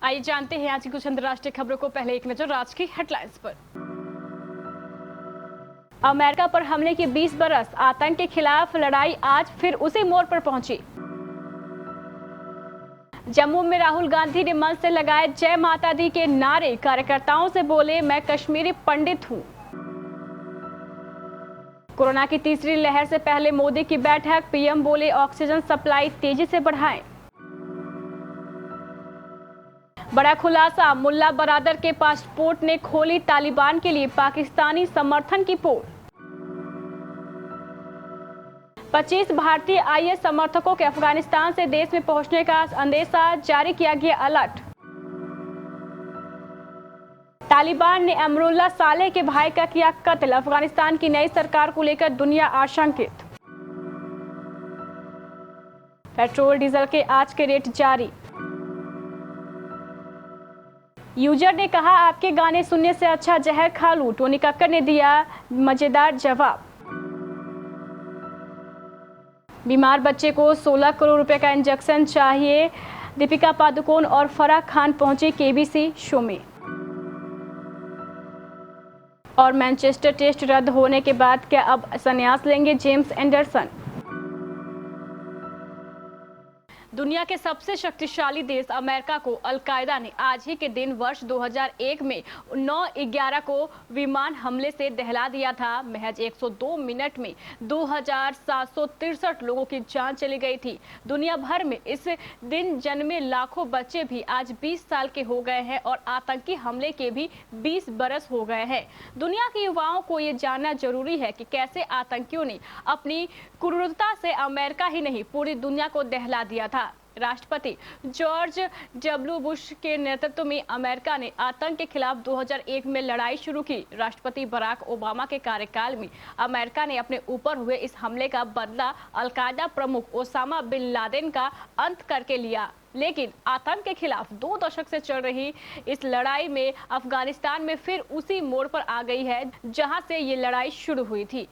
आइए जानते हैं आज की कुछ अंतर्राष्ट्रीय खबरों को। पहले एक नजर आज की हेडलाइंस पर। अमेरिका पर हमले के 20 बरस, आतंक के खिलाफ लड़ाई आज फिर उसी मोड़ पर पहुंची। जम्मू में राहुल गांधी ने मंच से लगाए जय माता दी के नारे, कार्यकर्ताओं से बोले मैं कश्मीरी पंडित हूं। कोरोना की तीसरी लहर से पहले मोदी की बैठक, पीएम बोले ऑक्सीजन सप्लाई तेजी से बढ़ाएं। बड़ा खुलासा, मुल्ला बरादर के पासपोर्ट ने खोली तालिबान के लिए पाकिस्तानी समर्थन की पोल। 25 भारतीय आईएस समर्थकों के अफगानिस्तान से देश में पहुंचने का संदेशा, जारी किया गया अलर्ट। तालिबान ने अमरुल्ला सालेह के भाई का किया कत्ल, अफगानिस्तान की नई सरकार को लेकर दुनिया आशंकित। पेट्रोल डीजल के आज के रेट जारी। यूजर ने कहा आपके गाने सुनने से अच्छा जहर खा लूं, टोनी कक्कर ने दिया मजेदार जवाब। बीमार बच्चे को 16 करोड़ रुपए का इंजेक्शन चाहिए, दीपिका पादुकोण और फराह खान पहुंचे केबीसी शो में। और मैनचेस्टर टेस्ट रद्द होने के बाद क्या अब संन्यास लेंगे जेम्स एंडरसन। दुनिया के सबसे शक्तिशाली देश अमेरिका को अलकायदा ने आज ही के दिन वर्ष 2001 में 9/11 को विमान हमले से दहला दिया था। महज 102 मिनट में 2763 लोगों की जान चली गई थी। दुनिया भर में इस दिन जन्मे लाखों बच्चे भी आज 20 साल के हो गए हैं और आतंकी हमले के भी 20 बरस हो गए हैं। दुनिया के युवाओं को ये जानना जरूरी है कि कैसे आतंकियों ने अपनी क्रूरता से अमेरिका ही नहीं पूरी दुनिया को दहला दिया था। राष्ट्रपति जॉर्ज डब्ल्यू बुश के नेतृत्व में अमेरिका ने आतंक के खिलाफ 2001 में लड़ाई शुरू की। राष्ट्रपति बराक ओबामा के कार्यकाल में अमेरिका ने अपने ऊपर हुए इस हमले का बदला अलकायदा प्रमुख ओसामा बिन लादेन का अंत करके लिया। लेकिन आतंक के खिलाफ 2 दशक से चल रही इस लड़ाई में अफगानिस्तान में फिर उसी मोड़ पर आ गई है जहां से ये लड़ाई शुरू हुई थी।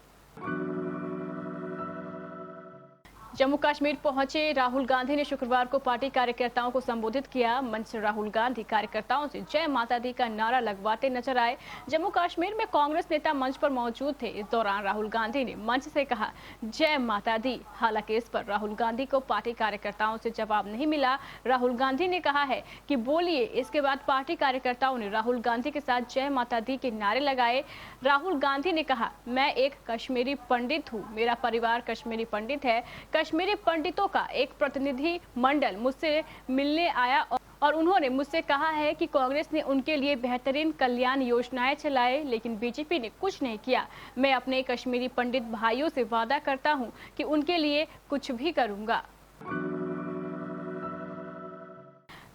जम्मू कश्मीर पहुंचे राहुल गांधी ने शुक्रवार को पार्टी कार्यकर्ताओं को संबोधित किया। मंच से राहुल गांधी कार्यकर्ताओं से जय माता दी का नारा लगवाते नजर आए। जम्मू कश्मीर में कांग्रेस नेता मंच पर मौजूद थे। इस दौरान राहुल गांधी ने मंच से कहा जय माता दी। हालांकि इस पर राहुल गांधी को पार्टी कार्यकर्ताओं से जवाब नहीं मिला। राहुल गांधी ने कहा है कि बोलिए। इसके बाद पार्टी कार्यकर्ताओं ने राहुल गांधी के साथ जय माता दी के नारे लगाए। राहुल गांधी ने कहा मैं एक कश्मीरी पंडित हूँ, मेरा परिवार कश्मीरी पंडित है। कश्मीरी पंडितों का एक प्रतिनिधि मंडल मुझसे मिलने आया और उन्होंने मुझसे कहा है कि कांग्रेस ने उनके लिए बेहतरीन कल्याण योजनाएं चलाए, लेकिन बीजेपी ने कुछ नहीं किया। मैं अपने कश्मीरी पंडित भाइयों से वादा करता हूं कि उनके लिए कुछ भी करूंगा।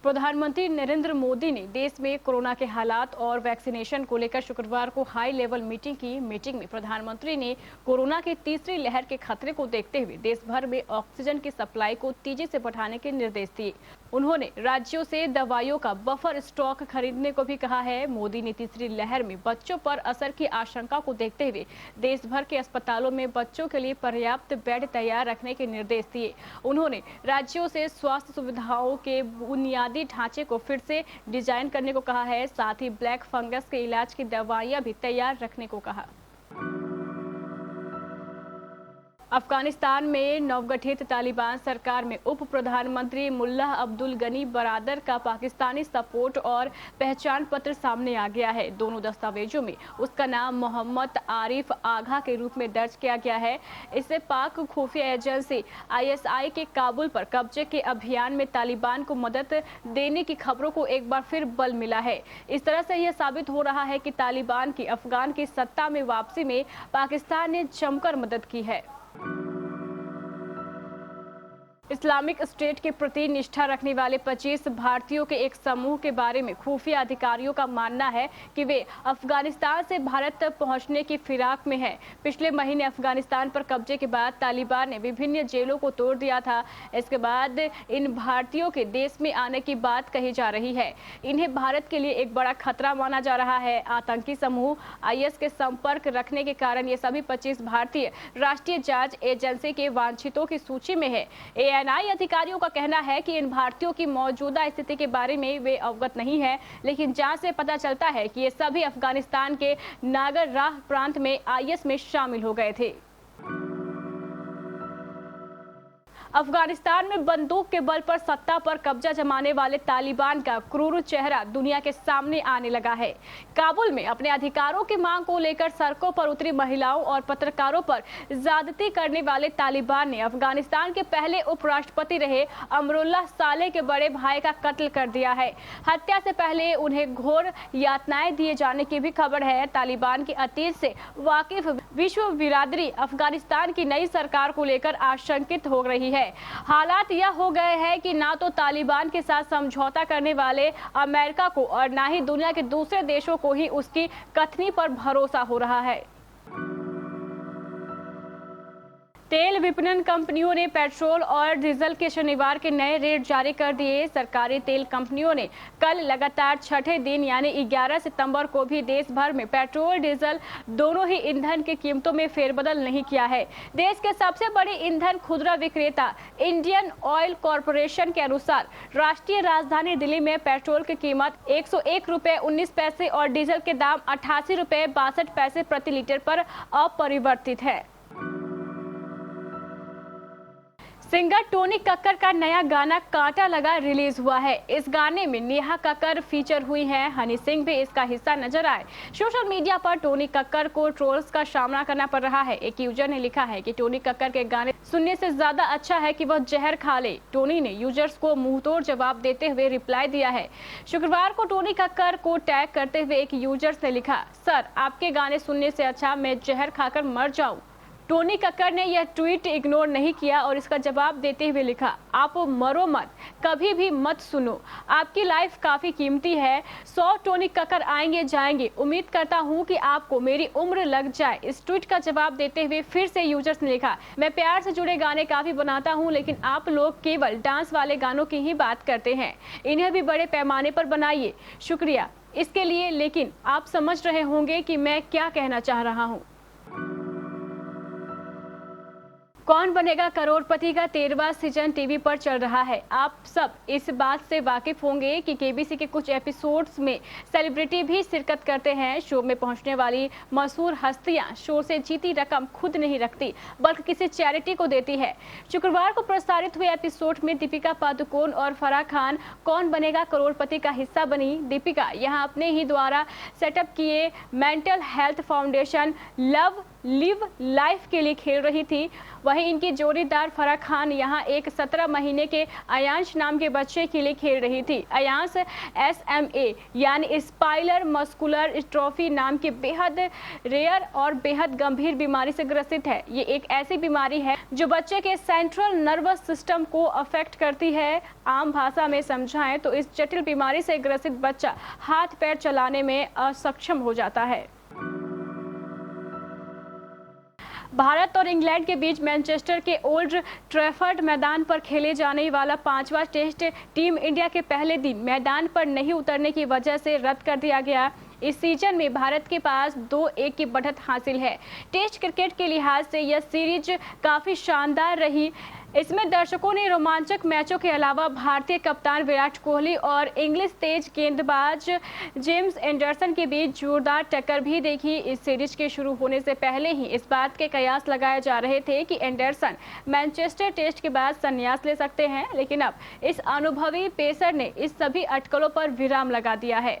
प्रधानमंत्री नरेंद्र मोदी ने देश में कोरोना के हालात और वैक्सीनेशन को लेकर शुक्रवार को हाई लेवल मीटिंग की। मीटिंग में प्रधानमंत्री ने कोरोना की तीसरी लहर के खतरे को देखते हुए देश भर में ऑक्सीजन की सप्लाई को तेजी से बढ़ाने के निर्देश दिए। उन्होंने राज्यों से दवाइयों का बफर स्टॉक खरीदने को भी कहा है। मोदी ने तीसरी लहर में बच्चों पर असर की आशंका को देखते हुए देश भर के अस्पतालों में बच्चों के लिए पर्याप्त बेड तैयार रखने के निर्देश दिए। उन्होंने राज्यों से स्वास्थ्य सुविधाओं के बुनियादी ढांचे को फिर से डिजाइन करने को कहा है। साथ ही ब्लैक फंगस के इलाज की दवाइयां भी तैयार रखने को कहा। अफगानिस्तान में नवगठित तालिबान सरकार में उप प्रधानमंत्री मुल्ला अब्दुल गनी बरादर का पाकिस्तानी सपोर्ट और पहचान पत्र सामने आ गया है। दोनों दस्तावेजों में उसका नाम मोहम्मद आरिफ आगा के रूप में दर्ज किया गया है। इससे पाक खुफिया एजेंसी आईएसआई के काबुल पर कब्जे के अभियान में तालिबान को मदद देने की खबरों को एक बार फिर बल मिला है। इस तरह से यह साबित हो रहा है कि तालिबान की अफगान की सत्ता में वापसी में पाकिस्तान ने जमकर मदद की है। इस्लामिक स्टेट के प्रति निष्ठा रखने वाले 25 भारतीयों के एक समूह के बारे में खुफिया अधिकारियों का मानना है कि वे अफगानिस्तान से भारत पहुंचने की फिराक में हैं। पिछले महीने अफगानिस्तान पर कब्जे के बाद तालिबान ने विभिन्न जेलों को तोड़ दिया था। इसके बाद इन भारतीयों के देश में आने की बात कही जा रही है। इन्हें भारत के लिए एक बड़ा खतरा माना जा रहा है। आतंकी समूह आईएस के संपर्क रखने के कारण ये सभी 25 भारतीय राष्ट्रीय जांच एजेंसी के वांछितों की सूची में है। एएनआई अधिकारियों का कहना है कि इन भारतीयों की मौजूदा स्थिति के बारे में वे अवगत नहीं है, लेकिन जांच से पता चलता है कि ये सभी अफगानिस्तान के नागर राह प्रांत में आईएस में शामिल हो गए थे। अफगानिस्तान में बंदूक के बल पर सत्ता पर कब्जा जमाने वाले तालिबान का क्रूर चेहरा दुनिया के सामने आने लगा है। काबुल में अपने अधिकारों की मांग को लेकर सड़कों पर उतरी महिलाओं और पत्रकारों पर ज्यादती करने वाले तालिबान ने अफगानिस्तान के पहले उपराष्ट्रपति रहे अमरुल्लाह सालेह के बड़े भाई का कत्ल कर दिया है। हत्या से पहले उन्हें घोर यातनाएं दिए जाने की भी खबर है। तालिबान के अतीत से वाकिफ विश्व बिरादरी अफगानिस्तान की नई सरकार को लेकर आशंकित हो रही है। हालात यह हो गए हैं कि ना तो तालिबान के साथ समझौता करने वाले अमेरिका को और ना ही दुनिया के दूसरे देशों को ही उसकी कथनी पर भरोसा हो रहा है। तेल विपणन कंपनियों ने पेट्रोल और डीजल के शनिवार के नए रेट जारी कर दिए। सरकारी तेल कंपनियों ने कल लगातार छठे दिन यानी 11 सितंबर को भी देश भर में पेट्रोल डीजल दोनों ही ईंधन की कीमतों में फेरबदल नहीं किया है। देश के सबसे बड़े ईंधन खुदरा विक्रेता इंडियन ऑयल कॉरपोरेशन के अनुसार राष्ट्रीय राजधानी दिल्ली में पेट्रोल की कीमत 101 रुपये 19 पैसे और डीजल के दाम 88 रुपये 62 पैसे प्रति लीटर पर अपरिवर्तित है। सिंगर टोनी कक्कर का नया गाना कांटा लगा रिलीज हुआ है। इस गाने में नेहा कक्कर फीचर हुई हैं। हनी सिंह भी इसका हिस्सा नजर आए। सोशल मीडिया पर टोनी कक्कर को ट्रोल्स का सामना करना पड़ रहा है। एक यूजर ने लिखा है कि टोनी कक्कर के गाने सुनने से ज्यादा अच्छा है कि वह जहर खा ले। टोनी ने यूजर्स को मुंहतोड़ जवाब देते हुए रिप्लाई दिया है। शुक्रवार को टोनी कक्कर को टैग करते हुए एक यूजर्स ने लिखा, सर आपके गाने सुनने से अच्छा मैं जहर खाकर मर जाऊं। टोनी कक्कर ने यह ट्वीट इग्नोर नहीं किया और इसका जवाब देते हुए लिखा, आप मरो मत, कभी भी मत सुनो, आपकी लाइफ काफ़ी कीमती है। 100 टोनी कक्कर आएंगे जाएंगे, उम्मीद करता हूं कि आपको मेरी उम्र लग जाए। इस ट्वीट का जवाब देते हुए फिर से यूजर्स ने लिखा, मैं प्यार से जुड़े गाने काफ़ी बनाता हूं, लेकिन आप लोग केवल डांस वाले गानों की ही बात करते हैं। इन्हें भी बड़े पैमाने पर बनाइए। शुक्रिया इसके लिए, लेकिन आप समझ रहे होंगे कि मैं क्या कहना चाह रहा हूँ। कौन बनेगा करोड़पति का 13वां सीजन टीवी पर चल रहा है। आप सब इस बात से वाकिफ होंगे कि केबीसी के कुछ एपिसोड्स में सेलिब्रिटी भी शिरकत करते हैं। शो में पहुंचने वाली मशहूर हस्तियां शो से जीती रकम खुद नहीं रखती, बल्कि किसी चैरिटी को देती है। शुक्रवार को प्रसारित हुए एपिसोड में दीपिका पादुकोण और फराह खान कौन बनेगा करोड़पति का हिस्सा बनी। दीपिका यहां अपने ही द्वारा सेटअप किए mental health foundation love live life के लिए खेल रही थी। वहीं इनकी जोड़ीदार फराह खान यहां एक 17 महीने के अयांश नाम के बच्चे के लिए खेल रही थी। अयांश SMA यानी स्पाइनल मस्कुलर एट्रोफी नाम की बेहद रेयर और बेहद गंभीर बीमारी से ग्रसित है। ये एक ऐसी बीमारी है जो बच्चे के सेंट्रल नर्वस सिस्टम को अफेक्ट करती है। आम भाषा में समझाएं तो इस जटिल बीमारी से ग्रसित बच्चा हाथ पैर चलाने में असक्षम हो जाता है। भारत और इंग्लैंड के बीच मैनचेस्टर के ओल्ड ट्रैफर्ड मैदान पर खेले जाने वाला 5वां टेस्ट टीम इंडिया के पहले दिन मैदान पर नहीं उतरने की वजह से रद्द कर दिया गया। इस सीजन में भारत के पास 2-1 की बढ़त हासिल है। टेस्ट क्रिकेट के लिहाज से यह सीरीज काफ़ी शानदार रही। इसमें दर्शकों ने रोमांचक मैचों के अलावा भारतीय कप्तान विराट कोहली और इंग्लिश तेज गेंदबाज जेम्स एंडरसन के बीच जोरदार टक्कर भी देखी। इस सीरीज के शुरू होने से पहले ही इस बात के कयास लगाए जा रहे थे कि एंडरसन मैनचेस्टर टेस्ट के बाद संन्यास ले सकते हैं, लेकिन अब इस अनुभवी पेसर ने इस सभी अटकलों पर विराम लगा दिया है।